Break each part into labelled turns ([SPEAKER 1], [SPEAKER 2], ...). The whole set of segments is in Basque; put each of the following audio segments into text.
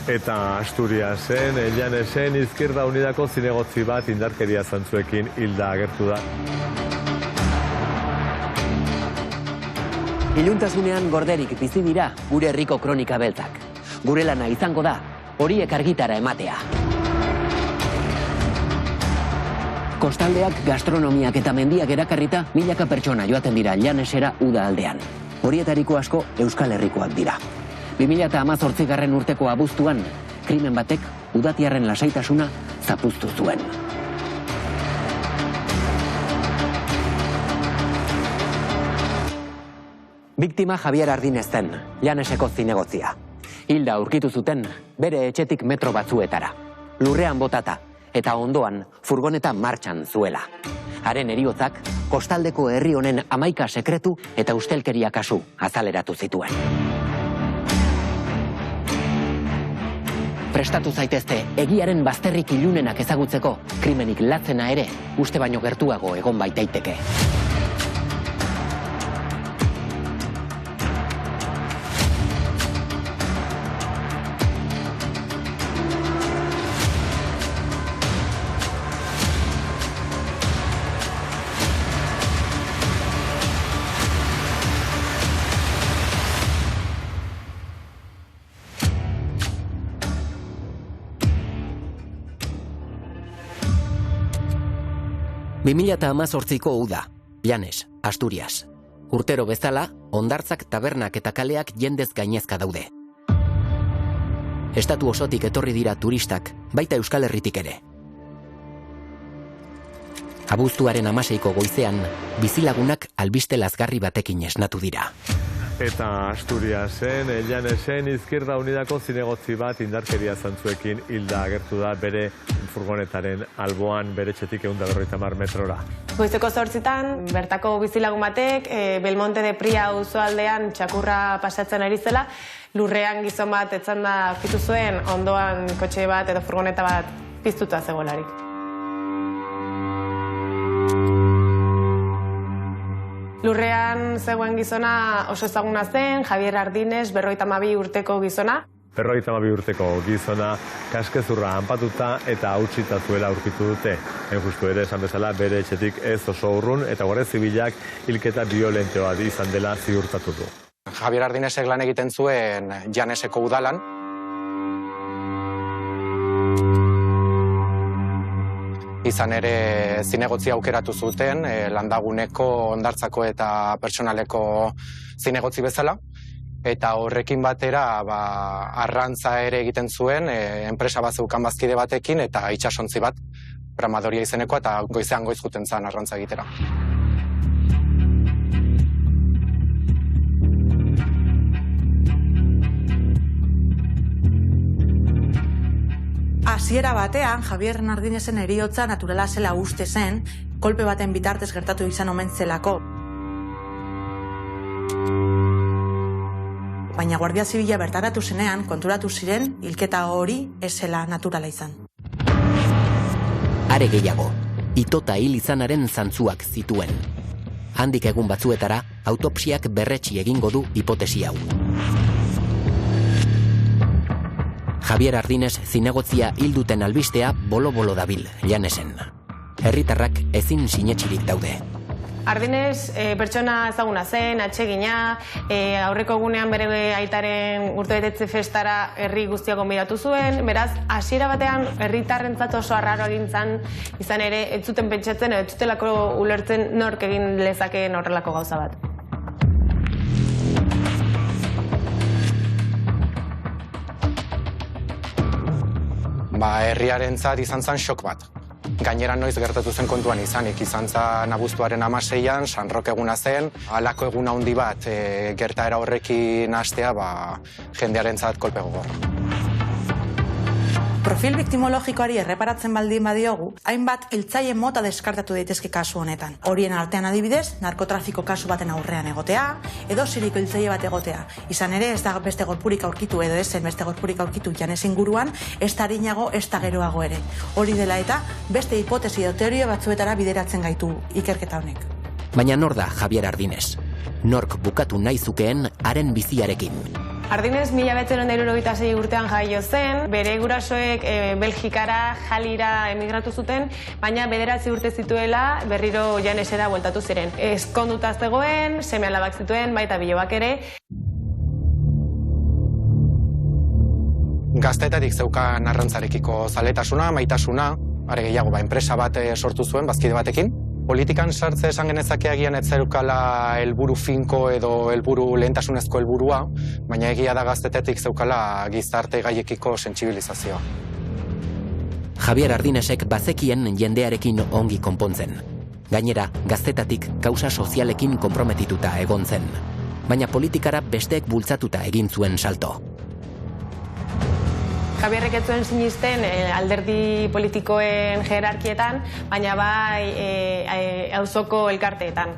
[SPEAKER 1] Eta Asturiasen, Llanesen, Izquierda Unidako zinegotzi bat indarkeria zantzuekin hilda agertu da.
[SPEAKER 2] Iluntasunean gorderik bizi dira gure herriko kronika beltzak. Gure lana izango da, horiek argitara ematea. Kostaldeak, gastronomiak eta mendiak erakarrita milaka pertsona joaten dira Llanesera uda aldean. Horietariko asko Euskal Herrikoak dira. 2018 urteko abuztuan, krimen batek udatiarren lasaitasuna zapuztu zuen. Biktima Javier Ardinez zen, Llaneseko zinegotzia. Hilda aurkitu zuten bere etxetik metro batzuetara. Lurrean botata eta ondoan furgoneta martxan zuela. Haren heriotzak kostaldeko herri honen 11 sekretu eta ustelkeria kasu azaleratu zituen. Prestatu zaitezte egiaren bazterrik ilunenak ezagutzeko, krimenik latzena ere uste baino gertuago egon baitaiteke. ko uda, Llanes, Asturias. Urtero bezala, hondartzak, tabernak eta kaleak jendez gainezka daude. Estatu osotik etorri dira turistak, baita Euskal Herritik ere. Abuztuaren 16ko goizean, bizilagunak albiste lazgarri batekin esnatu dira.
[SPEAKER 1] Eta Asturiasen, Llanesen, Izquierda Unidako zinegotzi bat indarkeria zantzuekin hilda agertu da bere furgonetaren alboan bere etxetik 150 metrora.
[SPEAKER 3] Goizeko 8:00 bertako bizilagun batek Belmonte de Pria auzoaldean txakurra pasatzen ari zela, lurrean gizon bat etzanda aurkitu zuen, ondoan kotxe bat edo furgoneta bat piztuta zegoelarik. Lurrean zegoen gizona oso ezaguna zen, Javier Ardinez, 52 urteko gizona.
[SPEAKER 1] 52 urteko gizona kaskezurra hanpatuta eta hautsita zuela aurkitu dute. Justu ere esan bezala bere etxetik ez oso urrun eta Guardia Zibilak hilketa biolentoa izan dela ziurtatu du.
[SPEAKER 4] Javier Ardinezek lan egiten zuen Llaneseko udalan. Izan ere zinegotzi aukeratu zuten, landaguneko, hondartzako eta pertsonaleko zinegotzi bezala. Eta horrekin batera arrantza ere egiten zuen, enpresa bat zeukan bazkide batekin eta itsasontzi bat, Bramadoria izenekoa, eta goizean goiz juten zen arrantza egitera.
[SPEAKER 5] Hasiera batean, Javier Ardinezen heriotza naturala zela uste zen, kolpe baten bitartez gertatu izan omen zelako. Baina Guardia Zibila bertaratu zenean, konturatu ziren, hilketa hori ez zela naturala izan.
[SPEAKER 2] Are gehiago, itota hil izanaren zantzuak zituen. Handik egun batzuetara, autopsiak berretsi egingo du hipotesi hau. Javier Ardinez zinegotzia hilduten albistea bolo-bolo dabil, Llanesen. Herritarrak ezin sinetxirik daude.
[SPEAKER 3] Ardinez pertsona ezaguna zen, atsegina, aurreko egunean bere aitaren urtebetetze festara herri guztia gonbidatu zuen, beraz, hasiera batean herritarrentzat oso arraro egintzan, izan ere, ez zuten pentsatzen, ez zutelako ulertzen nork egin lezakeen horrelako gauza bat.
[SPEAKER 4] Herriarentzat izan zen xok bat. Gainera noiz gertatu zen kontuan izanik, izan zen abuztuaren 16an, San Roke eguna zen, halako eguna handi bat gertaera horrekin hastea, jendearentzat kolpe gogor.
[SPEAKER 5] Profil biktimologikoari erreparatzen baldin badiogu, hainbat hiltzaile mota deskartatu daitezke kasu honetan. Horien artean adibidez, narkotrafiko kasu baten aurrean egotea, edo ziriko hiltzaile bat egotea. Izan ere, ez da beste gorpurik aurkitu edo ezen beste gorpurik aurkitu Llanes inguruan, ez da arinago, ez da geroago ere. Hori dela eta, beste hipotesi edo teoria batzuetara bideratzen gaitu ikerketa honek.
[SPEAKER 2] Baina nor da Javier Ardinez? Nork bukatu nahi zukeen haren biziarekin?
[SPEAKER 3] Ardinez 1976 urtean jaio zen, bere gurasoek Belgikara, Jalira emigratu zuten, baina 9 urte zituela berriro Llanesera bueltatu ziren. Ezkonduta zegoen, seme-alabak zituen, baita bilobak ere.
[SPEAKER 4] Gaztetatik zeukan arrantzarekiko zaletasuna, maitasuna, are gehiago enpresa bat sortu zuen bazkide batekin. Politikan sartze esan genezake agian ez zeukala helburu finko edo helburu lehentasunezko helburua, baina egia da gaztetetik zeukala gizarte gaiekiko sentsibilizazioa.
[SPEAKER 2] Javier Ardinesek bazekien jendearekin ongi konpontzen. Gainera, gaztetatik kausa sozialekin konprometituta egon zen. Baina politikara besteek bultzatuta egin zuen salto.
[SPEAKER 3] Javierrek ez zuen sinisten alderdi politikoen hierarkietan, baina bai auzoko elkarteetan.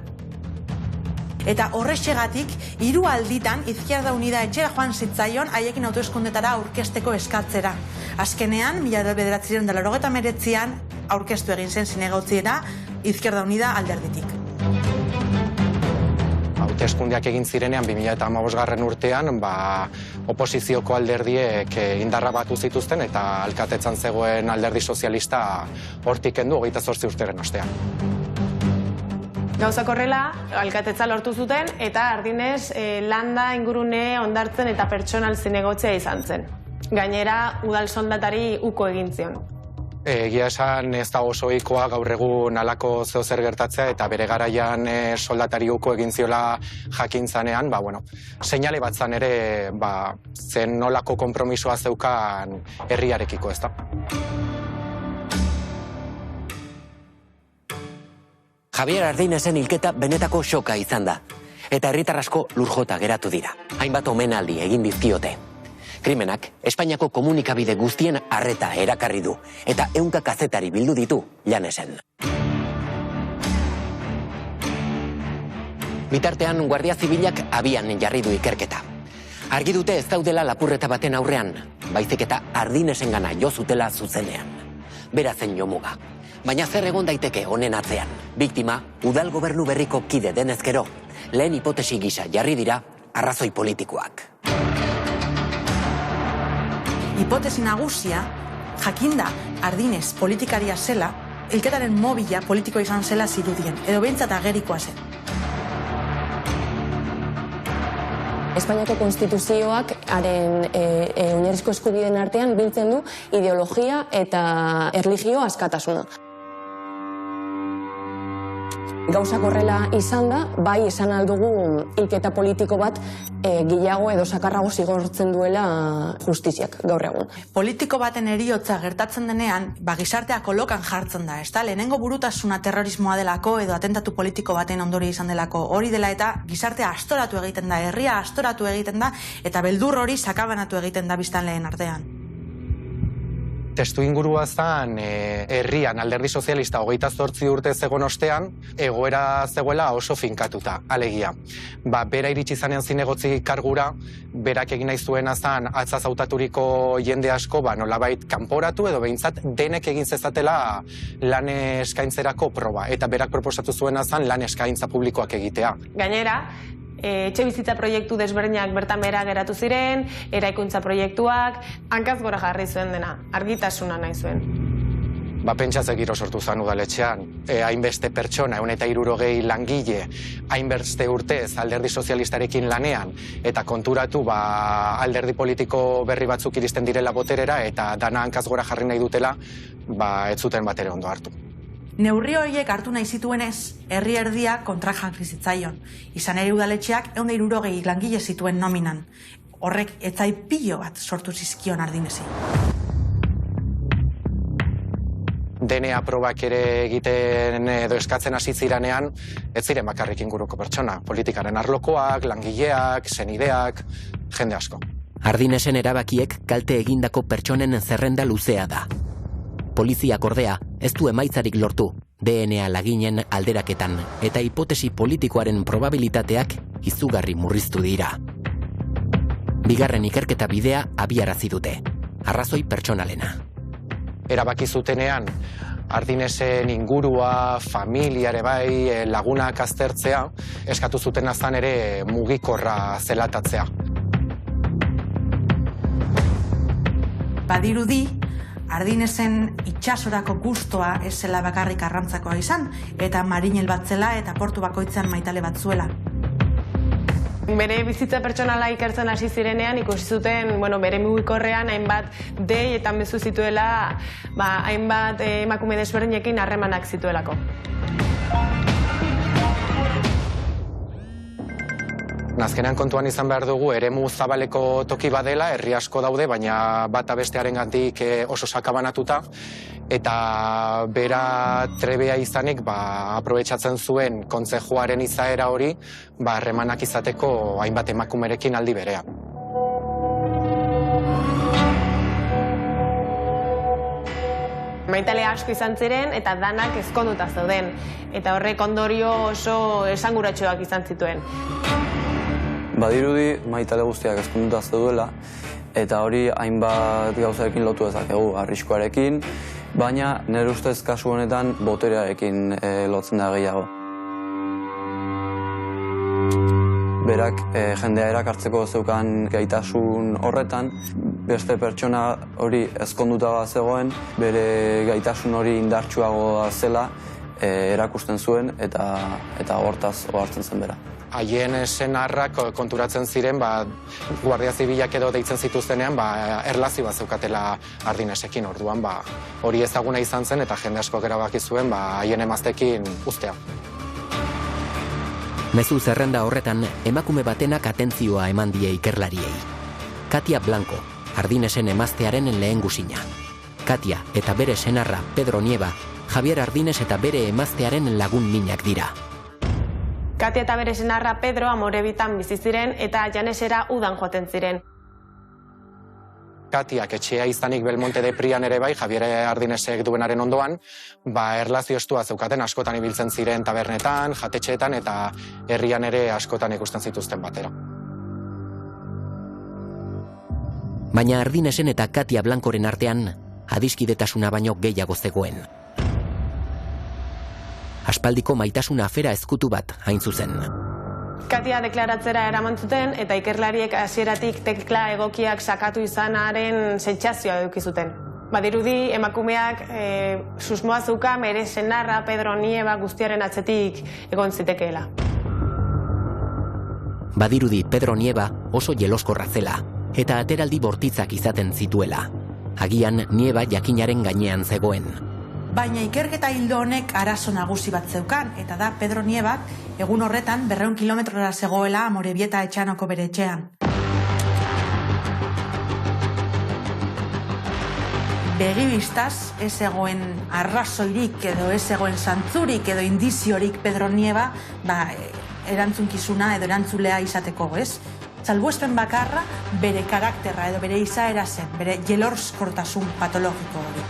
[SPEAKER 5] Eta horrexegatik, 3 alditan Izquierda Unida etxera joan zitzaion haiekin hauteskundetara aurkezteko eskatzera. Azkenean, 1989an aurkeztu egin zen zinegotziera Izquierda Unida alderditik.
[SPEAKER 4] Hauteskundeak egin zirenean 2015 urtean, oposizioko alderdiek indarra batu zituzten eta alkatetzan zegoen alderdi sozialista hortik kendu 28 urteren ostean.
[SPEAKER 3] Gauzak horrela, alkatetza lortu zuten eta Ardinez landa, ingurune, hondartzen eta pertsonal zinegotzea izan zen. Gainera, udal soldatari uko egin zion.
[SPEAKER 4] Egia esan ez da oso ohikoa gaur egun halako zeozer gertatzea eta bere garaian soldatari uko egin ziola jakin zanean, seinale bat zan ere, zen nolako konpromisoa zeukan herriarekiko, ezta?
[SPEAKER 2] Javier Ardinesen hilketa benetako xoka izan da, eta herritar asko lurjota geratu dira. Hainbat omenaldi egin dizkiote. Krimenak Espainiako komunikabide guztien arreta erakarri du, eta 100 kazetari bildu ditu Llanesen. Bitartean, Guardia Zibilak abian jarri du ikerketa. Argi dute ez daudela lapurreta baten aurrean, baizik eta Ardinesengana jo zutela zuzenean. Bera zen jomuga. Baina zer egon daiteke honen atzean? Biktima, udal gobernu berriko kide denezkero, lehen hipotesi gisa jarri dira arrazoi politikoak.
[SPEAKER 5] Hipotesi nagusia, jakinda Ardinez politikaria zela, hilketaren mobila politikoa izan zela zirudien, edo behintzat agerikoa zen.
[SPEAKER 6] Espainiako konstituzioak haren oinarrizko eskubideen artean biltzen du ideologia eta erlijio askatasuna. Gauzak horrela izan da, bai esan aldugu hilketa politiko bat gehiago edo sakarrago zigortzen duela justiziak gaur egun.
[SPEAKER 5] Politiko baten heriotza gertatzen denean, gizartea kolokan jartzen da, ezta? Lehenengo burutasuna terrorismoa delako edo atentatu politiko baten ondorio izan delako. Hori dela eta gizartea astoratu egiten da, herria astoratu egiten da, eta beldur hori sakabanatu egiten da biztanleen artean.
[SPEAKER 4] Testu ingurua zen, herrian alderdi sozialista 28 urte zegoen ostean, egoera zegoela oso finkatuta, alegia. Bera iritsi zanean zinegotzi kargura, berak egin nahi zuena zen atzaz hautaturiko jende asko, nolabait kanporatu edo behintzat denek egin zezatela lan eskaintzerako proba, eta berak proposatu zuena zen lan eskaintza publikoak egitea.
[SPEAKER 3] Gainera, etxe bizitza proiektu desberdinak bertan behera geratu ziren, eraikuntza proiektuak, hankaz gora jarri zuen dena, argitasuna nahi zuen.
[SPEAKER 4] Pentsatzek giro sortu zen udaletxean, hainbeste pertsona, 160 langile, hainbeste urtez alderdi sozialistarekin lanean, eta konturatu alderdi politiko berri batzuk iristen direla boterera, eta dana hankaz gora jarri nahi dutela, ez zuten bat ere ondo hartu.
[SPEAKER 5] Neurri horiek hartu nahi zituenez, herri erdia kontra jarri zitzaion. Izan ere udaletxeak 160 langile zituen nominan. Horrek etzai pilo bat sortu zizkion Ardinezi.
[SPEAKER 4] DNA probak ere egiten edo eskatzen hasi ziranean, ez ziren bakarrik inguruko pertsona. Politikaren arlokoak, langileak, senideak, jende asko.
[SPEAKER 2] Ardinesen erabakiek kalte egindako pertsonen zerrenda luzea da. Poliziak ordea ez du emaitzarik lortu DNA laginen alderaketan eta hipotesi politikoaren probabilitateak izugarri murriztu dira. Bigarren ikerketa bidea abiarazi dute, arrazoi pertsonalena.
[SPEAKER 4] Erabaki zutenean, Ardinesen ingurua, familiare bai, lagunak aztertzea, eskatu zuten azan ere mugikorra zelatatzea.
[SPEAKER 5] Badirudi, Ardinesen itxasorako gustoa ez zela bakarrik arrantzakoa izan, eta marinel bat zela eta portu bakoitzean maitale bat zuela.
[SPEAKER 3] Bere bizitza pertsonala ikertzen hasi zirenean ikusi zuten, bere mugikorrean hainbat dei eta mezu zituela, hainbat emakume desberdinekin harremanak zituelako.
[SPEAKER 4] Azkenean kontuan izan behar dugu, eremu zabaleko toki badela, herri asko daude, baina bata bestearengatik oso sakabanatuta, eta bera trebea izanik aprobetxatzen zuen kontzejuaren izaera hori, harremanak izateko hainbat emakumerekin aldi berean.
[SPEAKER 3] Maitale asko izan ziren eta danak ezkonduta zeuden, eta horrek ondorio oso esanguratsuak izan zituen.
[SPEAKER 7] Badirudi maitale guztiak ezkonduta zeuduela, eta hori hainbat gauzarekin lotu dezakegu, arriskuarekin, baina nire ustez kasu honetan boterearekin lotzen da gehiago. Berak jendea erakartzeko zeukan gaitasun horretan, beste pertsona hori ezkonduta zegoen, bere gaitasun hori indartsuagoa zela erakusten zuen eta hortaz ohartzen zen bera.
[SPEAKER 4] Haien senarrak konturatzen ziren, Guardia Zibilak edo deitzen zituztenean, erlazio bat zeukatela Ardinesekin, orduan, hori ezaguna izan zen eta jende askoak erabaki zuen, haien emaztekin uztea.
[SPEAKER 2] Mezu zerrenda horretan, emakume batenak atentzioa eman die ikerlariei. Katia Blanco, Ardinesen emaztearen lehen gusina. Katia eta bere senarra Pedro Nieva, Javier Ardines eta bere emaztearen lagun minak dira.
[SPEAKER 3] Katia eta bere senarra Pedro Amorebitan bizi ziren eta Janesera udan joaten ziren.
[SPEAKER 4] Katiak etxea izanik Belmonte de Prian ere bai, Javier Ardinesek duenaren ondoan, erlazio estua zeukaten, askotan ibiltzen ziren tabernetan, jatetxeetan eta herrian ere askotan ikusten zituzten batera.
[SPEAKER 2] Baina Ardinesen eta Katia Blancoren artean, adiskidetasuna baino gehiago zegoen. Aspaldiko maitasuna afera ezkutu bat hain zuzen.
[SPEAKER 3] Katia deklaratzera eraman zuten eta ikerlariek hasieratik tekla egokiak sakatu izanaren sentsazioa eduki zuten. Badirudi emakumeak susmoa zeukan bere senarra Pedro Nieva guztiaren atzetik egon zitekeela.
[SPEAKER 2] Badirudi Pedro Nieva oso jeloskorra zela eta ateraldi bortitzak izaten zituela. Agian Nieva jakinaren gainean zegoen.
[SPEAKER 5] Baina ikerketa hildo honek arazo nagusi bat zeukan, eta da Pedro Nievak egun horretan 200 kilometrora zegoela Amorebieta Etxanoko bere etxean. Begibistaz, ez egoen arrazoirik edo ez egoen zantzurik edo indiziorik Pedro Nieva erantzunkizuna edo erantzulea izateko, ez? Salbuespen bakarra bere karakterra edo bere izaera zen, bere jelorskortasun patologiko hori.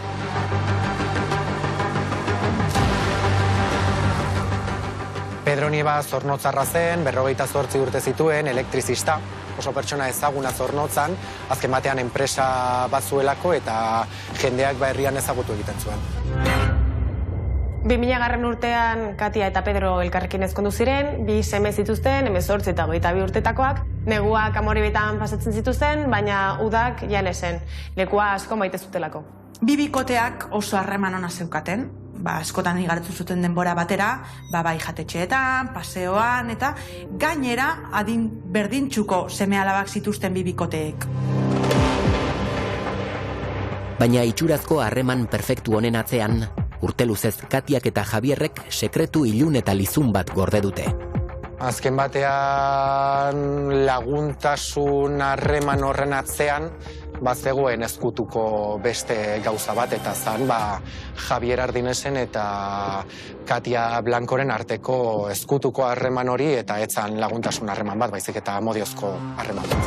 [SPEAKER 4] Pedro Nieva zornotzarra zen, 58 urte zituen, elektrizista, oso pertsona ezaguna zornotzan, azken batean enpresa bat zuelako eta jendeak herrian ezagutu egiten zuen.
[SPEAKER 3] 2000 urtean Katia eta Pedro elkarrekin ezkondu ziren, 2 seme zituzten, 18 eta 22 urtetakoak, neguak Amorebitan pasatzen zituzten, baina udak Janesen, lekua asko maite zutelako.
[SPEAKER 5] Bi bikoteak oso harreman ona zeukaten, askotan igartu zuten denbora batera, bai jatetxeetan, paseoan, eta gainera adin berdintxuko seme-alabak zituzten bi bikoteek.
[SPEAKER 2] Baina itxurazko harreman perfektu honen atzean, urteluzez Katiak eta Javierrek sekretu ilun eta lizun bat gorde dute.
[SPEAKER 4] Azken batean laguntasun harreman horren atzean, bazegoen ezkutuko beste gauza bat, eta zan Javier Ardinesen eta Katia Blancoren arteko ezkutuko harreman hori, eta etzan laguntasun harreman bat, baizik eta amodiozko harreman bat.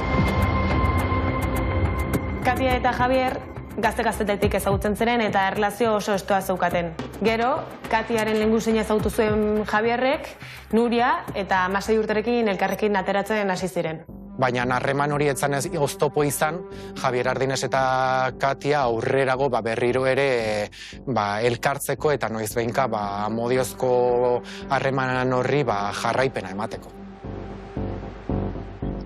[SPEAKER 3] Katia eta Javier gazte-gaztetetik ezagutzen ziren eta erlazio oso estoa zeukaten. Gero, Katiaren lehengusina ezagutu zuen Javierrek, Nuria eta 16 urterekin elkarrekin ateratzen hasi ziren.
[SPEAKER 4] Baina harreman hori etzan ez oztopo izan, Javier Ardines eta Katia aurrerago berriro ere elkartzeko eta noiz behinka amodiozko harreman horri jarraipena emateko.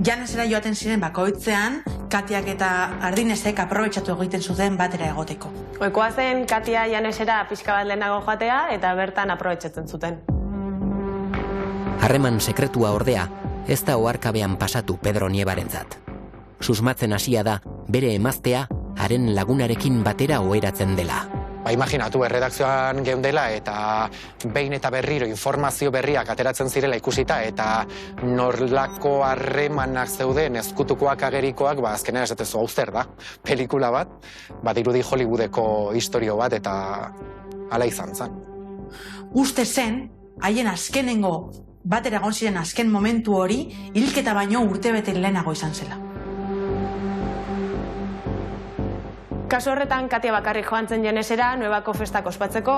[SPEAKER 5] Janesera joaten ziren bakoitzean, Katiak eta Ardinesek aprobetxatu egiten zuten batera egoteko.
[SPEAKER 3] Ohikoa zen Katia Janesera pixka bat lehenago joatea eta bertan aprobetxatzen zuten.
[SPEAKER 2] Harreman sekretua ordea, ez da oharkabean pasatu Pedro Niebarentzat. Susmatzen hasia da bere emaztea haren lagunarekin batera oheratzen dela.
[SPEAKER 4] Imaginatu, erredakzioan geundela eta behin eta berriro informazio berriak ateratzen zirela ikusita eta norlako harremanak zeuden ezkutukoak agerikoak, azkenean esatezu hau zer da, pelikula bat, badirudi Hollywoodeko istorio bat eta hala izan zen.
[SPEAKER 5] Uste zen, haien azkenengo batera egon ziren azken momentu hori, hilketa baino urtebete lehenago izan zela.
[SPEAKER 3] Kasu horretan, Katia bakarrik joan zen Janesera, Nuevako festak ospatzeko,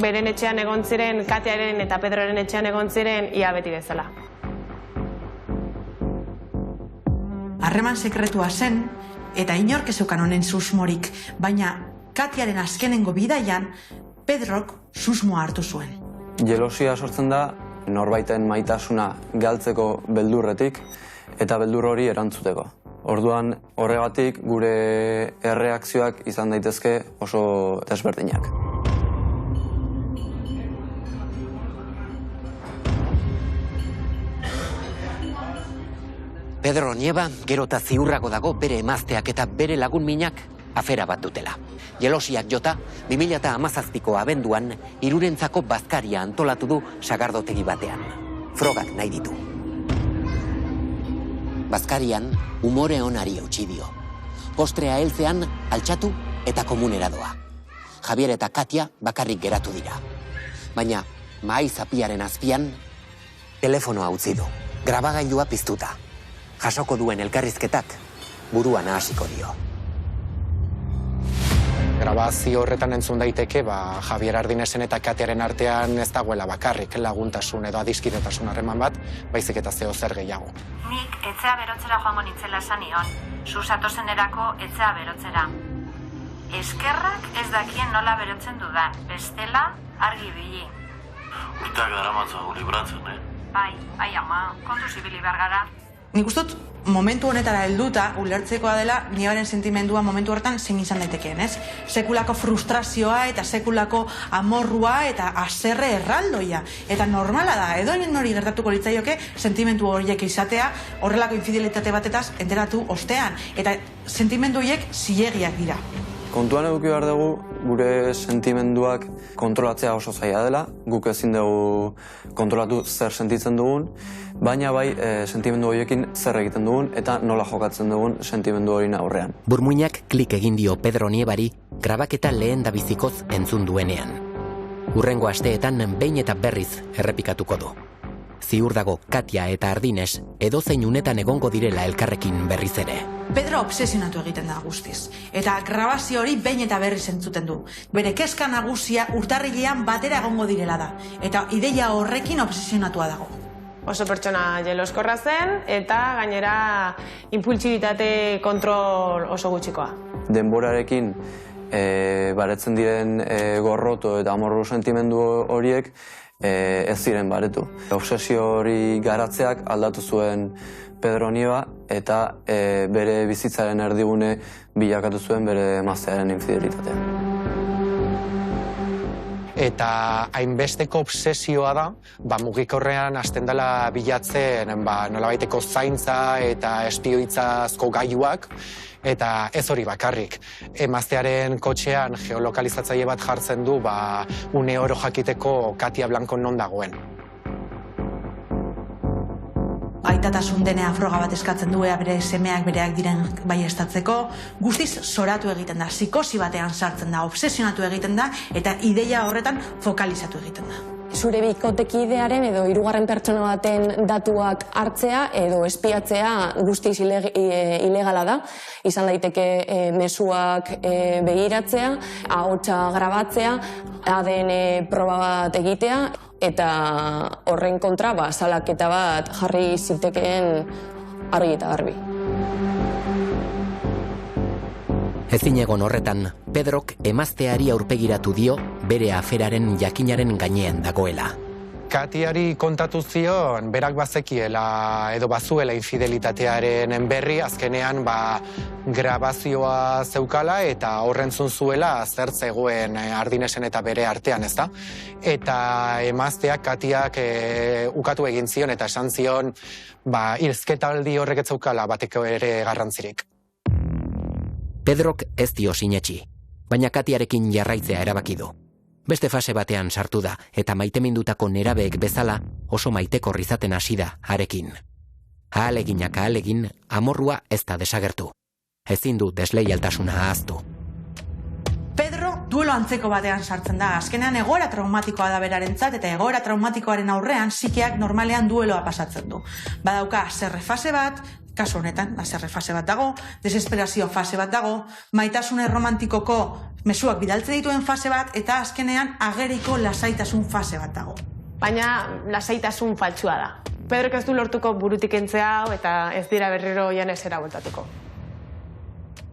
[SPEAKER 3] beren etxean egon ziren, Katiaren eta Pedroren etxean egon ziren, ia beti bezala.
[SPEAKER 5] Harreman sekretua zen, eta inork ez zeukan honen susmorik, baina Katiaren azkenengo bidaian, Pedrok susmoa hartu zuen.
[SPEAKER 7] Jelosia sortzen da, norbaiten maitasuna galtzeko beldurretik, eta beldur hori erantzuteko. Orduan, horregatik gure erreakzioak izan daitezke oso desberdinak.
[SPEAKER 2] Pedro Nieba gero eta ziurrago dago bere emazteak eta bere lagun minak afera bat dutela. Jelosiak jota, 2017ko abenduan, Irurentzako bazkaria antolatu du sagardotegi batean. Frogak nahi ditu. Bazkarian, umore onari eutsi dio. Postrea heltzean, altxatu eta komunera doa. Javier eta Katia bakarrik geratu dira. Baina, mahai zapiaren azpian, telefonoa utzi du. Grabagailua piztuta. Jasoko duen elkarrizketak, buruan hasiko dio.
[SPEAKER 4] Grabazio horretan entzun daiteke, Javier Ardinesen eta Katiaren artean ez dagoela bakarrik laguntasun edo adiskidetasun harreman bat, baizik eta zeo zer gehiago.
[SPEAKER 8] Nik etzea berotzera joango nintzela esan nion, susatozenerako etzea berotzera. Eskerrak ez dakien nola berotzen dudan, bestela argi bili.
[SPEAKER 9] Eta garamatzago libratzen,
[SPEAKER 8] Bai ama, kontuz ibili behar gara.
[SPEAKER 5] Nik uste dut, momentu honetara helduta, ulertzekoa dela, Niebaren sentimendua momentu hortan zein izan daitekeen, ez? Sekulako frustrazioa eta sekulako amorrua eta haserre erraldoia. Eta normala da, edo hori gertatuko litzaioke sentimendu horiek izatea, horrelako infidelitate batetaz enteratu ostean. Eta sentimendu horiek zilegiak dira.
[SPEAKER 7] Kontuan eduki behar dugu, gure sentimenduak kontrolatzea oso zaila dela, guk ezin dugu kontrolatu zer sentitzen dugun, baina bai sentimendu horiekin zer egiten dugun eta nola jokatzen dugun sentimendu horien aurrean.
[SPEAKER 2] Burmuinak klik egin dio Pedro Niebari grabaketa lehen da bizikoz entzun duenean. Hurrengo asteetan behin eta berriz errepikatuko du. Ziur dago Katia eta Ardines edozein unetan egongo direla elkarrekin berriz ere.
[SPEAKER 5] Pedro obsesionatu egiten da guztiz, eta grabazio hori behin eta berriz entzuten du. Bere kezka nagusia urtarrilean batera egongo direla da, eta ideia horrekin obsesionatua dago.
[SPEAKER 3] Oso pertsona jeloskorra zen, eta gainera impultsibitate kontrol oso gutxikoa.
[SPEAKER 7] Denborarekin baretzen diren gorroto eta amorru sentimendu horiek ez ziren baretu. Obsesio hori garatzeak aldatu zuen Pedro Nieba eta bere bizitzaren erdigune bilakatu zuen bere emaztearen infidelitatea.
[SPEAKER 4] Eta hainbesteko obsesioa da, mugikorrean hasten dela bilatzen nolabaiteko zaintza eta espioitzazko gailuak, eta ez hori bakarrik. Emaztearen kotxean geolokalizatzaile bat jartzen du, une oro jakiteko Katia Blanco non dagoen.
[SPEAKER 5] Aitatasun denea froga bat eskatzen du bere semeak bereak diren baieztatzeko, guztiz zoratu egiten da, psikosi batean sartzen da, obsesionatu egiten da, eta ideia horretan fokalizatu egiten da.
[SPEAKER 6] Zure bikotekidearen edo hirugarren pertsona baten datuak hartzea edo espiatzea guztiz ilegala da. Izan daiteke mezuak begiratzea, ahotsa grabatzea, ADN proba bat egitea, eta horren kontra salaketa bat jarri zitekeen argi eta garbi.
[SPEAKER 2] Ezinegon horretan, Pedrok emazteari aurpegiratu dio bere aferaren jakinaren gainean dagoela.
[SPEAKER 4] Katiari kontatu zion, berak bazekiela edo bazuela infidelitatearen berri, azkenean grabazioa zeukala eta horrentzun zuela zer zegoen Ardinesen eta bere artean, ezta? Eta emazteak Katiak ukatu egin zion eta esan zion, hizketaldi horrek ez zeukala bateko ere garrantzirik.
[SPEAKER 2] Pedrok ez dio sinetxi, baina Katiarekin jarraitzea erabaki du. Beste fase batean sartu da, eta maitemindutako nerabeek bezala oso maitekor izaten hasi da harekin. Ahaleginak ahalegin, amorrua ez da desagertu. Ezin du desleialtasuna ahaztu.
[SPEAKER 5] Pedro duelo antzeko batean sartzen da. Azkenean egoera traumatikoa da berarentzat eta egoera traumatikoaren aurrean psikiak normalean dueloa pasatzen du. Badauka haserre fase bat, kasu honetan, haserre fase bat dago, desesperazio fase bat dago, maitasune romantikoko mezuak bidaltze dituen fase bat, eta azkenean ageriko lasaitasun fase bat dago.
[SPEAKER 3] Baina lasaitasun faltsua da. Pedrok ez du lortuko burutik kentzea hau eta ez dira berriro Janesera bueltatuko.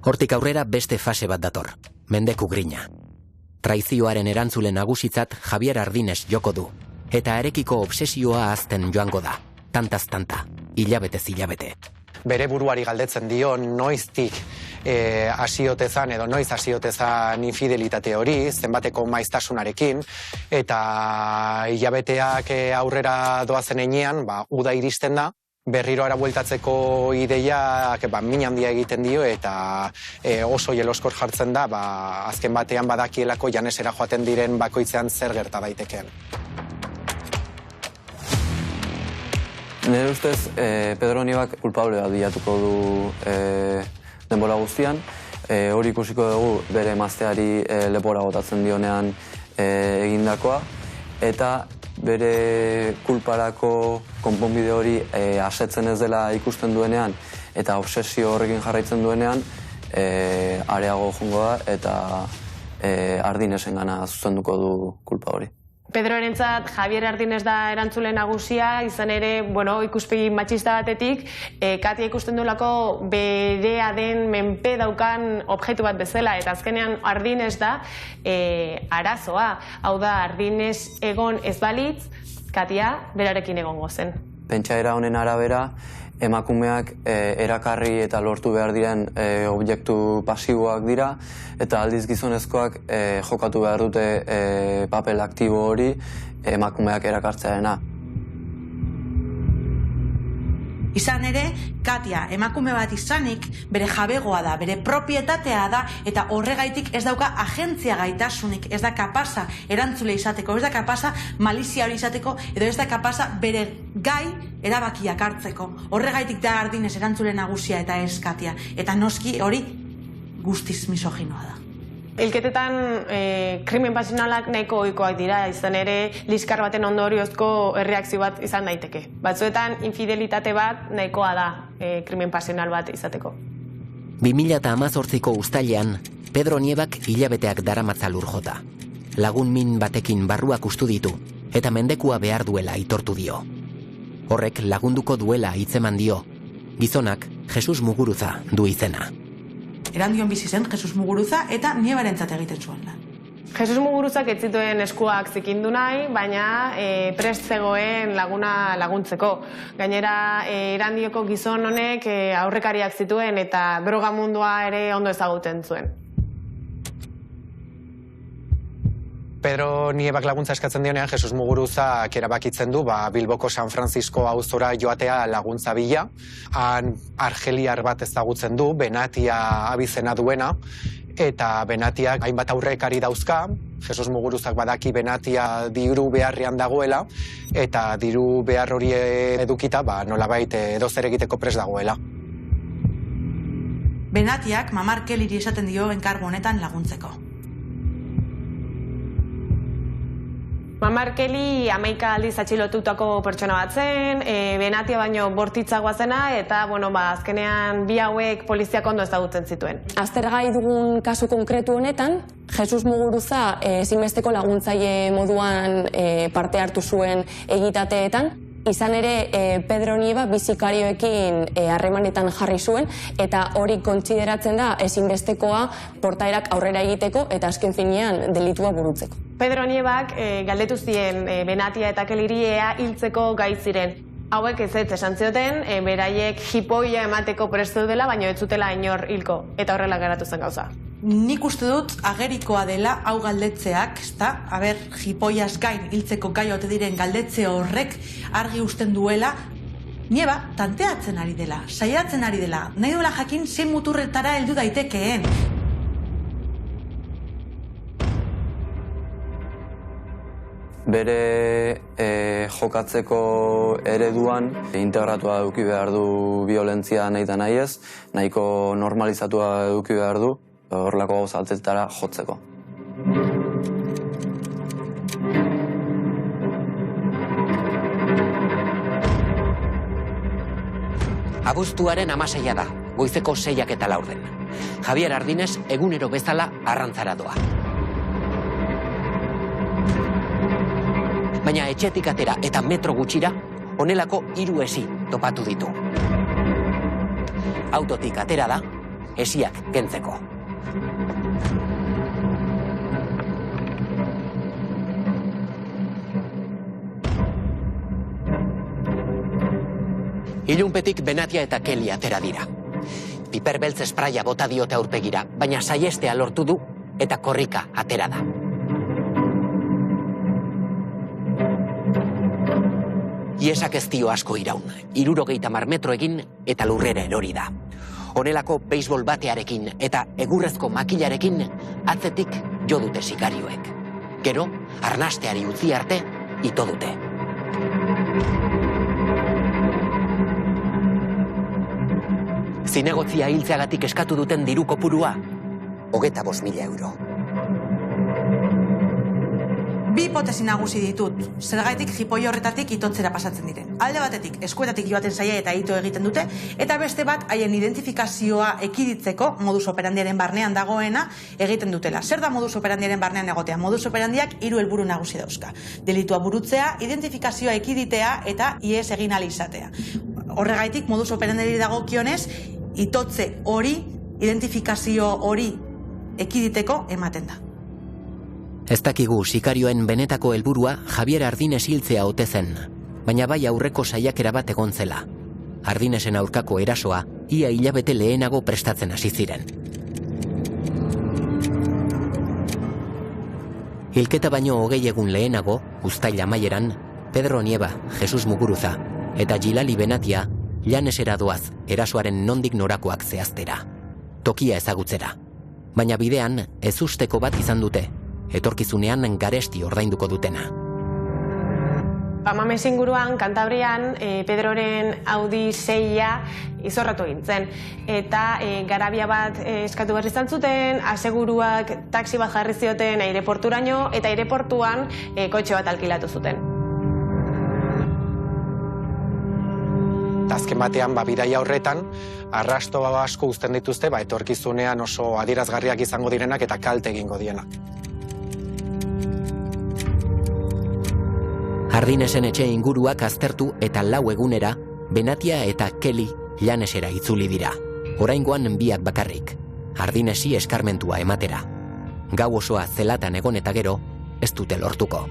[SPEAKER 2] Hortik aurrera beste fase bat dator, mendeku grina. Traizioaren erantzule nagusitzat Javier Ardines joko du, eta harekiko obsesioa hazten joango da, tantaz tanta, hilabetez hilabete.
[SPEAKER 4] Bere buruari galdetzen dio noiztik hasiotezan edo noiz hasiotezan infidelitate hori, zenbateko maiztasunarekin, eta hilabeteak aurrera doazen heinean, uda iristen da, berriro ara bueltatzeko ideiak min handia egiten dio eta oso jeloskor jartzen da, azken batean badakielako Janesera joaten diren bakoitzean zer gerta daitekeen.
[SPEAKER 7] Nire ustez, Pedro Niebak kulpable bat bilatuko du denbora guztian. Hori ikusiko dugu bere emazteari lepora botatzen dionean egindakoa. Eta bere kulparako konponbide hori asetzen ez dela ikusten duenean eta obsesio horrekin jarraitzen duenean areago joango da eta Ardinesen gana zuzenduko du kulpa hori.
[SPEAKER 3] Pedrorentzat Javier Ardines da erantzule nagusia, izan ere, ikuspegi matxista batetik, Katia ikusten duelako berea den menpe daukan objektu bat bezala, eta azkenean Ardines da arazoa. Hau da, Ardines egon ez balitz, Katia berarekin egongo zen.
[SPEAKER 7] Pentsaera honen arabera, emakumeak erakarri eta lortu behar diren objektu pasiboak dira, eta aldiz gizonezkoak jokatu behar dute papel aktibo hori emakumeak erakartzearena.
[SPEAKER 5] Izan ere, Katia emakume bat izanik bere jabegoa da, bere propietatea da, eta horregaitik ez dauka agentzia gaitasunik, ez da kapasa erantzule izateko, ez da kapasa malizia hori izateko, edo ez da kapasa bere gai erabakiak hartzeko. Horregaitik da Ardines erantzule nagusia eta ez Katia, eta noski hori guztiz misoginoa da.
[SPEAKER 3] Hilketetan krimen pasionalak nahiko ohikoak dira, izan ere liskar baten ondoriozko erreakzio bat izan daiteke. Batzuetan infidelitate bat nahikoa da krimen pasional bat izateko.
[SPEAKER 2] 2018ko uztailean, Pedro Niebak hilabeteak daramatza lurjota. Lagun min batekin barruak ustu ditu, eta mendekua behar duela aitortu dio. Horrek lagunduko duela hitzeman dio. Gizonak Jesus Muguruza du izena.
[SPEAKER 5] Erandion bizi zen Jesus Muguruza eta Niebarentzat egiten zuen lan.
[SPEAKER 3] Jesus Muguruzak ez zituen eskuak zikindu nahi, baina prest zegoen laguna laguntzeko. Gainera, Erandioko gizon honek aurrekariak zituen eta droga mundua ere ondo ezaguten zuen.
[SPEAKER 4] Pedro Niebak laguntza eskatzen dionean, Jesus Muguruzak erabakitzen du Bilboko San Francisco auzora joatea laguntza bila. Han argeliar bat ezagutzen du, Benatia abizena duena, eta Benatiak hainbat aurrekari dauzka. Jesus Muguruzak badaki Benatia diru beharrean dagoela, eta diru behar hori edukita nolabait edozer egiteko prest dagoela.
[SPEAKER 5] Benatiak Mamar Kellyri esaten dio enkargu honetan laguntzeko.
[SPEAKER 3] Mamar Kelly 11 aldiz atxilotutako pertsona bat zen, Benatia baino bortitzagoa zena, eta azkenean bi hauek poliziak ondo ezagutzen zituen.
[SPEAKER 6] Aztergai dugun kasu konkretu honetan, Jesus Muguruza ezinbesteko laguntzaile moduan parte hartu zuen egitateetan, Izan ere, Pedro Nieva bizikarioekin harremanetan jarri zuen, eta hori kontsideratzen da ezinbestekoa portaerak aurrera egiteko eta azken finean delitua burutzeko.
[SPEAKER 3] Pedro Nievak galdetu zien Benatia eta Kellyri ea hiltzeko gai ziren. Hauek ez esan zioten, beraiek jipoia emateko prestu dela, baina ez zutela inor hilko, eta horrela geratu zen gauza.
[SPEAKER 5] Nik uste dut agerikoa dela hau galdetzeak, ezta? Aber, jipoiaz gain hiltzeko gai ote diren galdetze horrek argi usten duela, Nieva tanteatzen ari dela, saiatzen ari dela, nahi duela jakin zein muturretara heldu daitekeen.
[SPEAKER 7] Bere jokatzeko ereduan integratua eduki behar du violentzia nahi eta nahi ez, nahiko normalizatua eduki behar du horrelako gauza altetara jotzeko.
[SPEAKER 2] Abuztuaren 16 da, goizeko 6:04. Javier Ardines egunero bezala arrantzara doa. Baina etxetik atera eta metro gutxira, honelako 3 esi topatu ditu. Autotik atera da, esiak kentzeko. Ilunpetik Benatia eta Kelly atera dira. Piper beltz espraia bota diote aurpegira, baina saiestea lortu du eta korrika atera da. Iesak ez dio asko iraun, 70 metro egin eta lurrera erori da. Honelako beisbol batearekin eta egurrezko makilarekin atzetik jo dute sikarioek. Gero, arnasteari utzi arte, ito dute. Zinegotzia hiltzeagatik eskatu duten diru kopurua, 25.000 euro.
[SPEAKER 5] Bi hipotesi nagusi ditut, zergaitik jipoi horretatik itotzera pasatzen diren. Alde batetik, eskuetatik joaten zaia eta ito egiten dute, eta beste bat, haien identifikazioa ekiditzeko modus operandiaren barnean dagoena egiten dutela. Zer da modus operandiaren barnean egotea? Modus operandiak 3 helburu nagusi dauzka. Delitua burutzea, identifikazioa ekiditea eta ihes egin ahal izatea. Horregaitik, modus operandiari dagokionez, itotze hori, identifikazio hori ekiditeko ematen da.
[SPEAKER 2] Ez dakigu sikarioen benetako helburua Javier Ardines hiltzea ote zen, baina bai aurreko saiakera bat egon zela. Ardinesen aurkako erasoa ia hilabete lehenago prestatzen hasi ziren. Hilketa baino 20 egun lehenago, uztail amaieran, Pedro Nieva, Jesus Muguruza eta Gilali Benatia Llanesera doaz erasoaren nondik norakoak zehaztera. Tokia ezagutzera. Baina bidean ezusteko bat izan dute. Etorkizunean garesti ordainduko dutena.
[SPEAKER 3] Mames inguruan, Kantabrian, Pedroren Audi 6a izorratu gintzen. Eta garabia bat eskatu behar izan zuten, aseguruak taxi bat jarri zioten aireporturaino, eta aireportuan kotxe bat alkilatu zuten.
[SPEAKER 4] Azken batean, bidaia horretan, arrasto asko uzten dituzte, etorkizunean oso adierazgarriak izango direnak eta kalte egingo dienak.
[SPEAKER 2] Ardinesen etxe inguruak aztertu eta 4 egunera, Benatia eta Kelly Llanesera itzuli dira. Oraingoan biak bakarrik, Ardinesi eskarmentua ematera. Gau osoa zelatan egon eta gero, ez dute lortuko.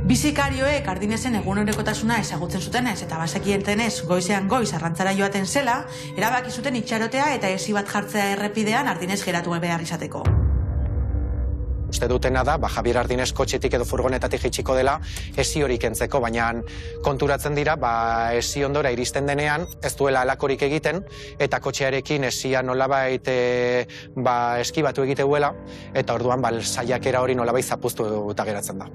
[SPEAKER 5] Bizikarioek Ardinesen egunerokotasuna ezagutzen zutenez eta bazekientenez goizean goiz arrantzara joaten zela, erabaki zuten itxarotea eta esi bat jartzea errepidean Ardines geratu behar izateko.
[SPEAKER 4] Uste dutena da, Javier Ardines kotxetik edo furgonetatik jitsiko dela esi hori kentzeko, baina konturatzen dira, esi ondora iristen denean, ez duela alakorik egiten, eta kotxearekin esia nolabait eskibatu egite duela, eta orduan saiakera hori nolabait zapuztu eta geratzen da.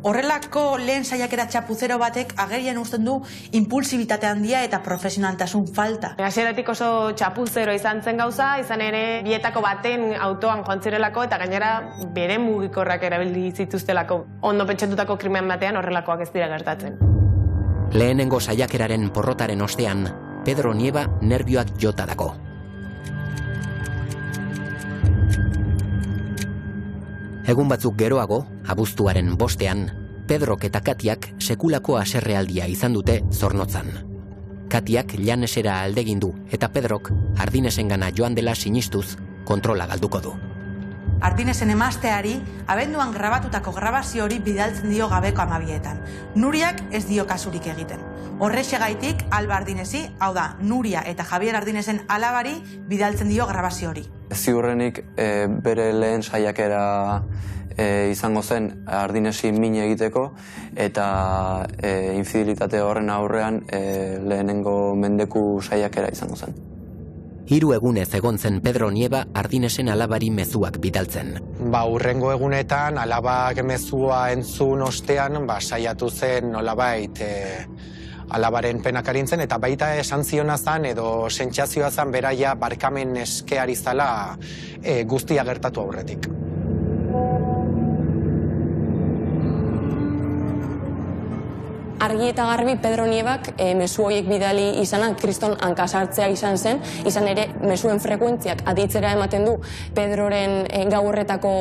[SPEAKER 5] Horrelako lehen saiakera txapuzero batek agerian uzten du impulsibitate handia eta profesionaltasun falta.
[SPEAKER 3] Hasieratik oso txapuzero izan zen gauza, izan ere bietako baten autoan joan zirelako eta gainera bere mugikorrak erabili zituztelako. Ondo pentsatutako krimen batean horrelakoak ez dira gertatzen.
[SPEAKER 2] Lehenengo saiakeraren porrotaren ostean, Pedro Nieva nerbioak jota dago. Egun batzuk geroago, abuztuaren 5ean, Pedrok eta Katiak sekulako haserrealdia izan dute Zornotzan. Katiak Llanesera aldegin du eta Pedrok Ardinesengana joan dela sinistuz kontrola galduko du.
[SPEAKER 5] Ardinesen emazteari, abenduan grabatutako grabazio hori bidaltzen dio gabeko 12etan. Nuriak ez dio kasurik egiten. Horrexegaitik, Alba Ardinesi, hau da, Nuria eta Javier Ardinesen alabari bidaltzen dio grabazio hori.
[SPEAKER 7] Ziurrenik bere lehen saiakera izango zen Ardinesi min egiteko eta infidelitate horren aurrean lehenengo mendeku saiakera izango zen.
[SPEAKER 2] 3 egunez egon zen Pedro Nieva Ardinesen alabari mezuak bidaltzen.
[SPEAKER 4] Hurrengo egunetan alabak mezua entzun ostean, saiatu zen nolabait alabaren penak arintzen, eta baita esan ziona zan edo sentsazioa zan beraia barkamen eskeari zala guztia gertatu aurretik.
[SPEAKER 6] Argi eta garbi Pedro Nievak mezu horiek bidali izana kriston hankasartzea izan zen, izan ere mezuen frekuentziak aditzera ematen du Pedroren gaurretako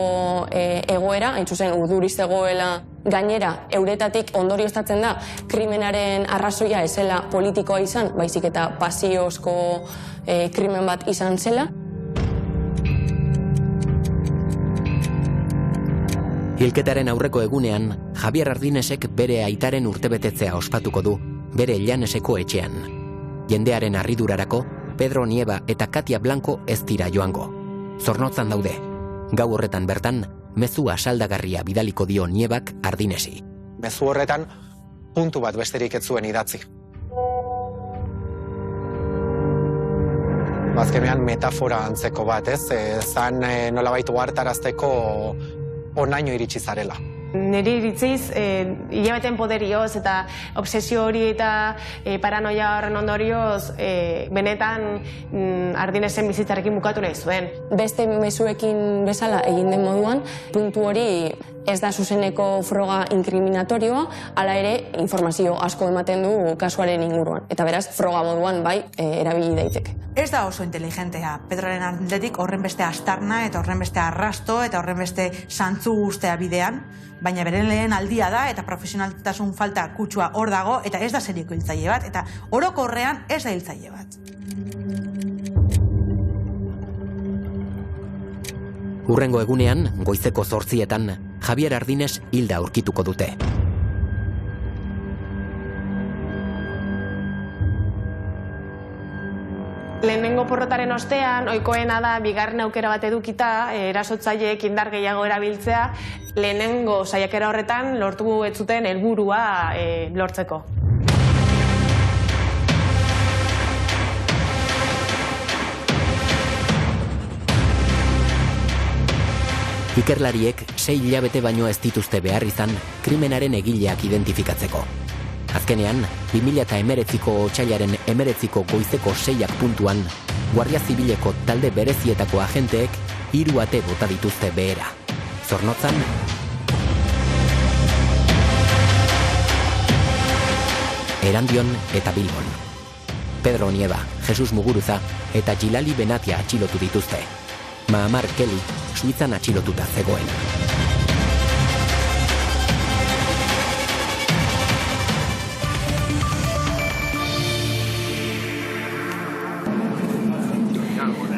[SPEAKER 6] egoera, hain zuzen urduriz zegoela. Gainera, euretatik ondorioztatzen da krimenaren arrazoia ezela politikoa izan, baizik eta pasiozko krimen bat izan zela.
[SPEAKER 2] Hilketaren aurreko egunean, Javier Ardinesek bere aitaren urtebetetzea ospatuko du, bere Llaneseko etxean. Jendearen harridurarako, Pedro Nieva eta Katia Blanco ez dira joango. Zornotzan daude. Gau horretan bertan, mezu asaldagarria bidaliko dio Nievak Ardinesi.
[SPEAKER 4] Mezu horretan, puntu bat besterik ez zuen idatzi. Azkenean metafora antzeko bat, ez? Zan nolabait ohartarazteko onaino iritsi zarela.
[SPEAKER 3] Niri iritziz, hilabeten poderioz eta obsesio hori eta paranoia horren ondorioz, benetan Ardinesen bizitzarekin bukatu nahi zuen.
[SPEAKER 6] Beste mezuekin bezala egin den moduan, puntu hori ez da zuzeneko froga inkriminatorioa, hala ere informazio asko ematen du kasuaren inguruan. Eta beraz, froga moduan bai erabili daiteke.
[SPEAKER 5] Ez da oso inteligentea, Pedroren aldetik horren beste astarna eta horren beste arrasto eta horren beste santzu guztea bidean, baina beren lehen aldia da eta profesionaltasun falta kutsua hor dago eta ez da serioko hiltzaile bat eta orokorrean ez da hiltzaile bat.
[SPEAKER 2] Hurrengo egunean, goizeko 8etan, Javier Ardines hilda aurkituko dute.
[SPEAKER 3] Lehenengo porrotaren ostean, ohikoena da bigarren aukera bat edukita, erasotzaileek indar gehiago erabiltzea, lehenengo saiakera horretan lortu ez zuten helburua lortzeko.
[SPEAKER 2] Ikerlariek 6 hilabete baino ez dituzte behar izan krimenaren egileak identifikatzeko. Azkenean, 2019ko otsailaren 19ko goizeko 6 puntuan, Guardia Zibileko talde berezietako agenteek 3 ate bota dituzte behera. Zornotzan, Erandion eta Bilbon. Pedro Nieva, Jesus Muguruza eta Jilali Benatia atxilotu dituzte. Mahamar Kelly, Suitzan atxilotuta zegoen.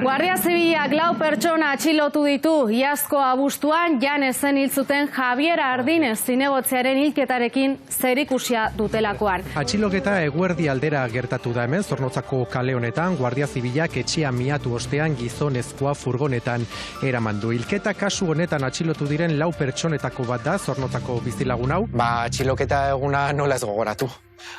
[SPEAKER 10] Guardia Zibilak 4 pertsona atxilotu ditu iazko abuztuan Llanesen hil zuten Javier Ardinez zinegotziaren hilketarekin zerikusia dutelakoan.
[SPEAKER 11] Atxiloketa eguerdi aldera gertatu da hemen Zornotzako kale honetan, Guardia Zibilak etxea miatu ostean gizonezkoa furgonetan eraman du. Hilketa kasu honetan atxilotu diren 4 pertsonetako bat da Zornotzako bizilagun hau.
[SPEAKER 4] Atxiloketa eguna nola ez gogoratu.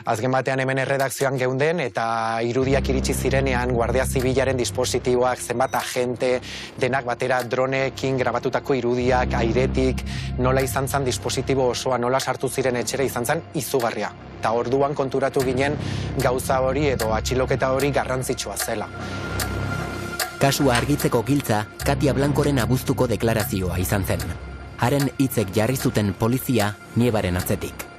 [SPEAKER 4] Azken batean hemen erredakzioan geunden eta irudiak iritsi zirenean Guardia Zibilaren dispositiboak, zenbat agente, denak batera droneekin grabatutako irudiak, airetik, nola izan zen dispositibo osoa, nola sartu ziren etxera izan zen izugarria. Eta orduan konturatu ginen gauza hori edo atxiloketa hori garrantzitsua zela.
[SPEAKER 2] Kasua argitzeko giltza, Katia Blancoren abuztuko deklarazioa izan zen. Haren hitzek jarri zuten polizia Nievaren atzetik.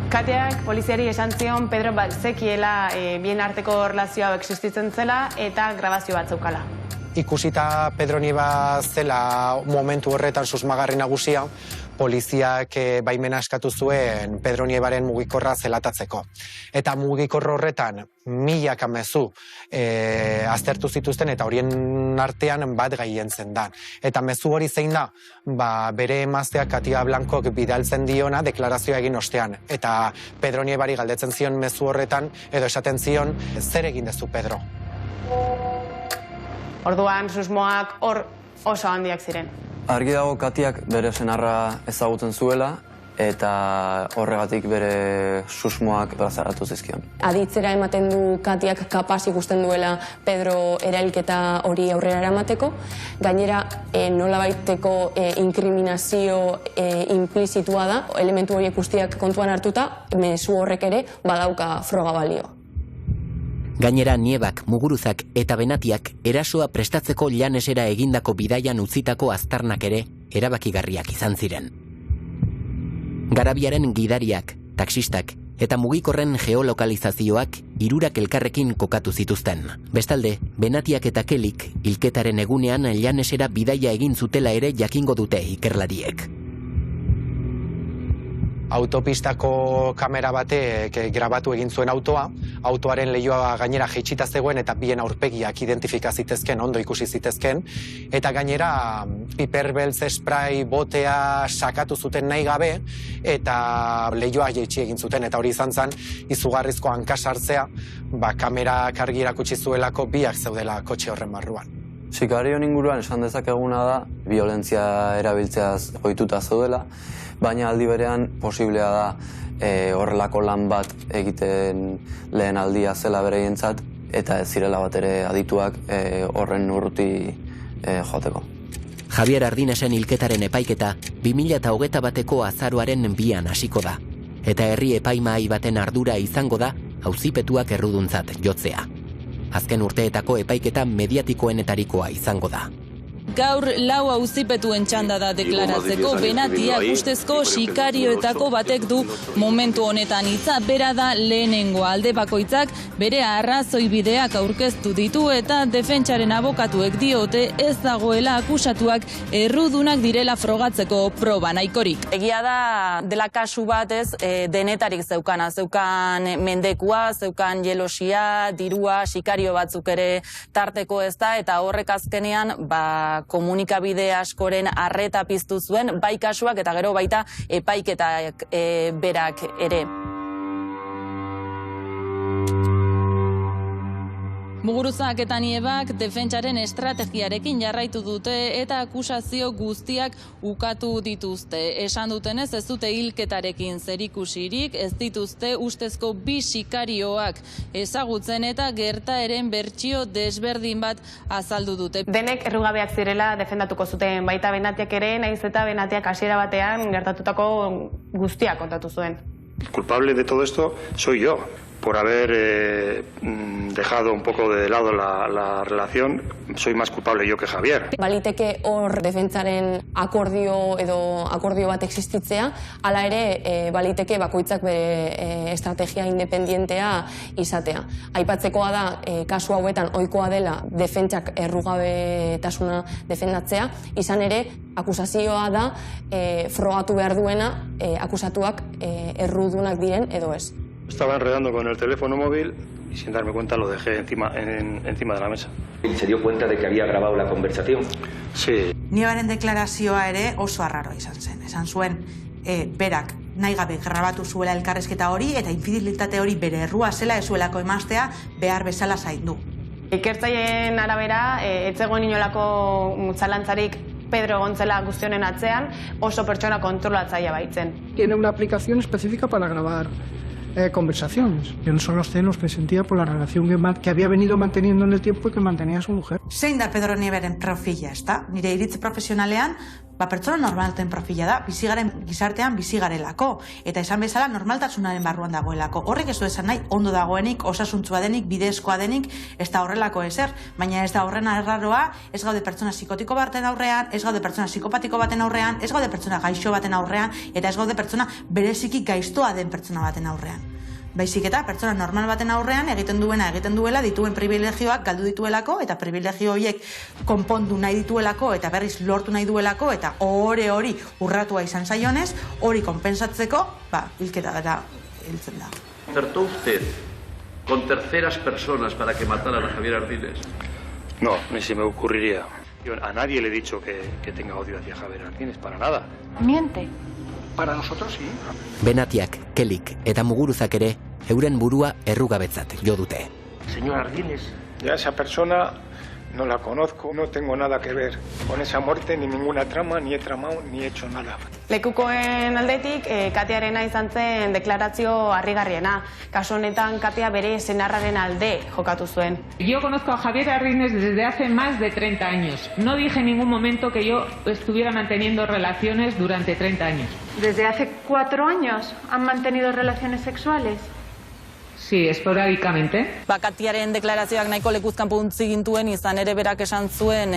[SPEAKER 3] Katiak poliziari esan zion Pedro bat zekiela bien arteko relazioa existitzen zela eta grabazio bat zeukala.
[SPEAKER 4] Ikusita Pedro Nieva zela momentu horretan susmagarri nagusia, poliziak baimena eskatu zuen Pedro Nievaren mugikorra zelatatzeko. Eta mugikor horretan milaka mezu aztertu zituzten eta horien artean bat gaien zendan. Eta mezu hori zein da, bere emazteak Katia Blancok bidaltzen diona deklarazioa egin ostean. Eta Pedro Nievari galdetzen zion mezu horretan, edo esaten zion, zer egin dezu, Pedro?
[SPEAKER 3] Orduan susmoak hor oso handiak ziren.
[SPEAKER 7] Argi dago Katiak bere senarra ezagutzen zuela, eta horregatik bere susmoak plazaratu zizkion.
[SPEAKER 6] Aditzera ematen du Katiak kapaz ikusten duela Pedro erailketa hori aurrera eramateko. Gainera, nolabaiteko inkriminazio implizitua da, elementu horiek guztiak kontuan hartuta, mezu horrek ere badauka froga balio.
[SPEAKER 2] Gainera, Nievak, Muguruzak eta Benatiak erasoa prestatzeko Llanesera egindako bidaian utzitako aztarnak ere erabakigarriak izan ziren. Garabiaren gidariak, taxistak eta mugikorren geolokalizazioak hirurak elkarrekin kokatu zituzten. Bestalde, Benatiak eta Kelik hilketaren egunean Llanesera bidaia egin zutela ere jakingo dute ikerlariek.
[SPEAKER 4] Autopistako kamera batek grabatu egin zuen autoaren leihoa gainera jaitsita zegoen eta bien aurpegiak identifika zitezken, ondo ikusi zitezken, eta gainera piperbeltz spray botea sakatu zuten nahi gabe eta leihoa jaitsi egin zuten, eta hori izan zen izugarrizko hankasartzea, kamerak argi erakutsi zuelako biak zeudela kotxe horren barruan.
[SPEAKER 7] Sikarioen inguruan esan dezakeguna da, violentzia erabiltzeaz ohituta zeudela, baina aldi berean posiblea da horrelako lan bat egiten lehen aldia zela bereientzat eta ez zirela bat ere adituak horren urruti joateko.
[SPEAKER 2] Javier Ardinesen hilketaren epaiketa 2021ko azaroaren 2an hasiko da, eta herri epaimahai baten ardura izango da auzipetuak erruduntzat jotzea. Azken urteetako epaiketa mediatikoenetarikoa izango da.
[SPEAKER 12] Gaur 4 auzipetuen txanda da deklaratzeko. Benatia ustezko sikarioetako batek du momentu honetan hitza, bera da lehenengoa. Alde bakoitzak bere arrazoi bideak aurkeztu ditu eta defentsaren abokatuek diote ez dagoela akusatuak errudunak direla frogatzeko proba nahikorik.
[SPEAKER 13] Egia da dela kasu batez denetarik zeukana, zeukan mendekua, zeukan jelosia, dirua, sikario batzuk ere tarteko ez da, eta horrek azkenean komunikabide askoren arreta piztu zuen, bai kasuak eta gero baita epaiketak berak ere.
[SPEAKER 12] Muguruzak eta Nievak defentsaren estrategiarekin jarraitu dute eta akusazio guztiak ukatu dituzte. Esan dutenez ez dute hilketarekin zerikusirik, ez dituzte ustezko 2 sikarioak ezagutzen eta gertaeren bertsio desberdin bat azaldu dute.
[SPEAKER 3] Denek errugabeak zirela defendatuko zuten, baita Benatiak ere, nahiz eta Benatiak hasiera batean gertatutako guztiak kontatu zuen.
[SPEAKER 14] Culpable de todo esto soy yo, por haber dejado un poco de lado la relación. Soy más culpable yo que Javier.
[SPEAKER 6] Baliteke hor defentsaren akordio bat existitzea, hala ere baliteke bakoitzak bere estrategia independentea izatea. Aipatzekoa da, kasu hauetan ohikoa dela defentsak errugabetasuna defendatzea, izan ere akusazioa da frogatu behar duena akusatuak errudunak diren edo ez.
[SPEAKER 14] Estaba enredando con el teléfono móvil y sin darme cuenta lo dejé encima de la mesa.
[SPEAKER 15] ¿Se dio cuenta de que había grabado la conversación?
[SPEAKER 14] Sí.
[SPEAKER 5] Nievaren deklarazioa ere oso arraroa izan zen. Esan zuen, berak nahi gabe grabatu zuela elkarrezketa hori eta infidelitate hori bere errua zela ezuelako emaztea behar bezala zaindu.
[SPEAKER 3] Ikertzaileen arabera, ez zegoen inolako zalantzarik Pedro Gontzela guztionen atzean, oso pertsona kontrolatzailea baitzen.
[SPEAKER 16] Tiene una aplicación específica para grabar conversaciones. Yo no son los celos que sentía por la relación que había venido manteniendo en el tiempo y que mantenía su mujer.
[SPEAKER 5] Zein da Pedro Nievaren profila, ezta? Nire iritzi profesionalean, pertsona normalten profila da, gizartean bizi garelako, eta esan bezala normaltasunaren barruan dagoelako. Horrek ez du esan nahi, ondo dagoenik, osasuntzua denik, bidezkoa denik, ez da horrelako ezer, baina ez da horren arraroa, ez gaude pertsona psikotiko baten aurrean, ez gaude pertsona psikopatiko baten aurrean, ez gaude pertsona gaixo baten aurrean, eta ez gaude pertsona bereziki gaiztoa den pertsona baten aurrean. baizik eta pertsona normal baten aurrean egiten duela dituen privilegioak galdu dituelako eta privilegio horiek konpondu nahi dituelako eta berriz lortu nahi duelako eta ohore hori urratua izan zaionez, hori konpensatzeko, hilketara hiltzen da.
[SPEAKER 17] ¿Concertó usted con terceras personas para que mataran a Javier Ardines?
[SPEAKER 14] No, ni se me ocurriría. Yo a nadie le he dicho que tenga odio hacia Javier Ardines, para nada.
[SPEAKER 8] Miente.
[SPEAKER 16] Para nosotros sí.
[SPEAKER 2] Benatiak, Kelik eta Muguruzak ere euren burua errugabetzat jo dute.
[SPEAKER 16] Señor Ardines. Ya esa persona no la conozco, no tengo nada que ver con esa muerte, ni ninguna trama, ni he tramado, ni he hecho nada.
[SPEAKER 3] Lekukoen aldetik, Katiarena izan zen deklarazio harrigarriena. Kasu honetan, Katia bere senarraren alde jokatu zuen.
[SPEAKER 18] Yo conozco a Javier Ardines desde hace más de 30 años. No dije en ningún momento que yo estuviera manteniendo relaciones durante 30 años.
[SPEAKER 8] ¿Desde hace 4 años han mantenido relaciones sexuales?
[SPEAKER 18] Sí, esporádicamente.
[SPEAKER 13] Katiaren deklarazioak nahiko lekuzkanpo utzi gintuen, izan ere berak esan zuen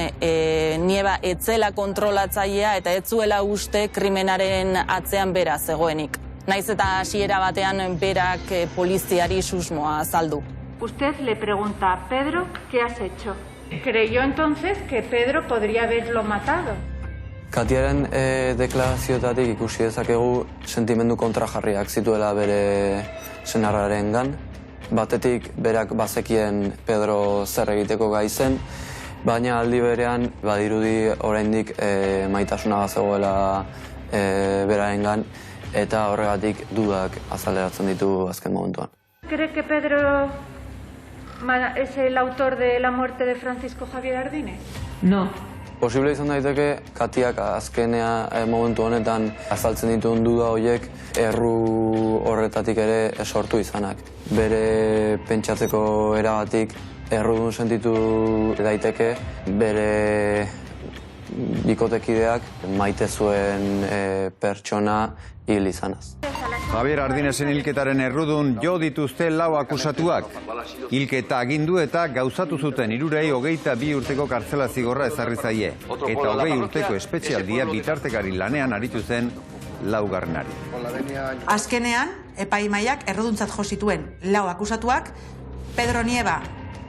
[SPEAKER 13] Nieba etzela kontrolatzailea eta ez zuela uste krimenaren atzean bera zegoenik. Naiz eta hasiera batean berak poliziari susmoa azaldu.
[SPEAKER 8] Usted le pregunta a Pedro qué has hecho. ¿Creyó entonces que Pedro podría haberlo matado?
[SPEAKER 7] Katiaren deklarazioetatik ikusi dezakegu sentimendu kontrajarriak zituela bere senarrarengan. Batetik berak bazekien Pedro zer egiteko gai zen, baina aldi berean badirudi oraindik maitasuna bazegoela berarengan eta horregatik dudak azaleratzen ditu azken momentuan.
[SPEAKER 8] ¿Cree que Pedro es el autor de la muerte de Francisco Javier Ardines?
[SPEAKER 18] No.
[SPEAKER 7] Posible izan daiteke, Katiak azkenea momentu honetan azaltzen dituen duda horiek erru horretatik ere sortu izanak. Bere pentsatzeko eragatik errudun sentitu daiteke bere bikotekideak maite zuen pertsona hil izanaz.
[SPEAKER 19] Javier Ardinesen hilketaren errudun jo dituzte 4 akusatuak. Hilketa agindu eta gauzatu zuten 22 urteko kartzela zigorra ezarri zaie. Eta 20 urteko espetxealdia bitartekari lanean aritu zen 4.
[SPEAKER 5] Azkenean, epaimaiak erruduntzat jo zituen 4 akusatuak, Pedro Nieba,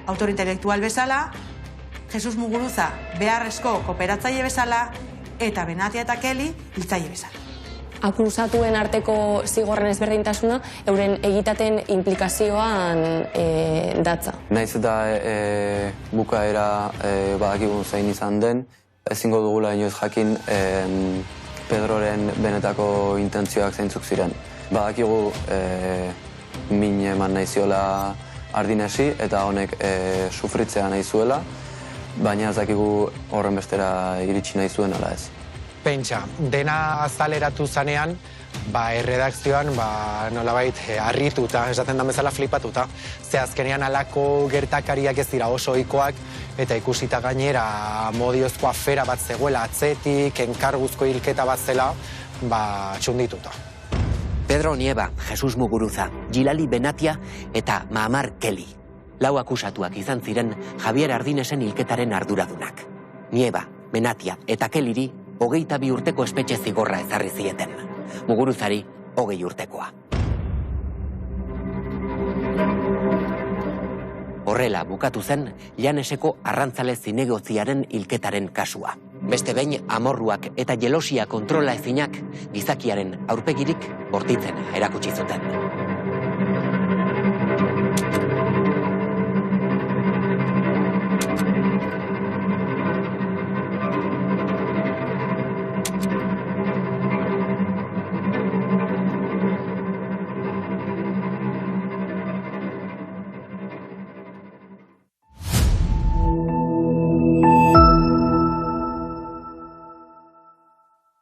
[SPEAKER 5] autor intelektual bezala, Jesus Muguruza, beharrezko kooperatzaile bezala, eta Benatia eta Keli, hiltzaile bezala.
[SPEAKER 6] Akusatuen arteko zigorren ezberdintasuna euren egitaten implikazioan datza.
[SPEAKER 7] Naiz eta bukaera badakigun zein izan den, ezingo dugula inoiz jakin Pedroren benetako intentzioak zeintzuk ziren. Badakigu min eman nahi ziola Ardinesi eta honek sufritzea nahi zuela, baina ez dakigu horren bestera iritsi nahi zuen ala ez.
[SPEAKER 4] Pentsa, dena azaleratu zanean, erredakzioan nolabait harrituta, esaten da bezala flipatuta. Ze azkenean alako gertakariak ez dira oso ohikoak eta ikusita gainera modiozko afera bat zegoela atzetik, enkarguzko hilketa bat zela, txundituta.
[SPEAKER 2] Pedro Nieba, Jesus Muguruza, Gilali Benatia eta Mahamar Keli. 4 akusatuak izan ziren Javier Ardinesen hilketaren arduradunak. Nieba, Benatia eta Keliri 22 urteko espetxe zigorra ezarri zieten. Muguruzari 20 urtekoa. Horrela bukatu zen Llaneseko arrantzale zinegotziaren hilketaren kasua. Beste behin amorruak eta jelosia kontrola ezinak gizakiaren aurpegirik bortitzen erakutsi zuten.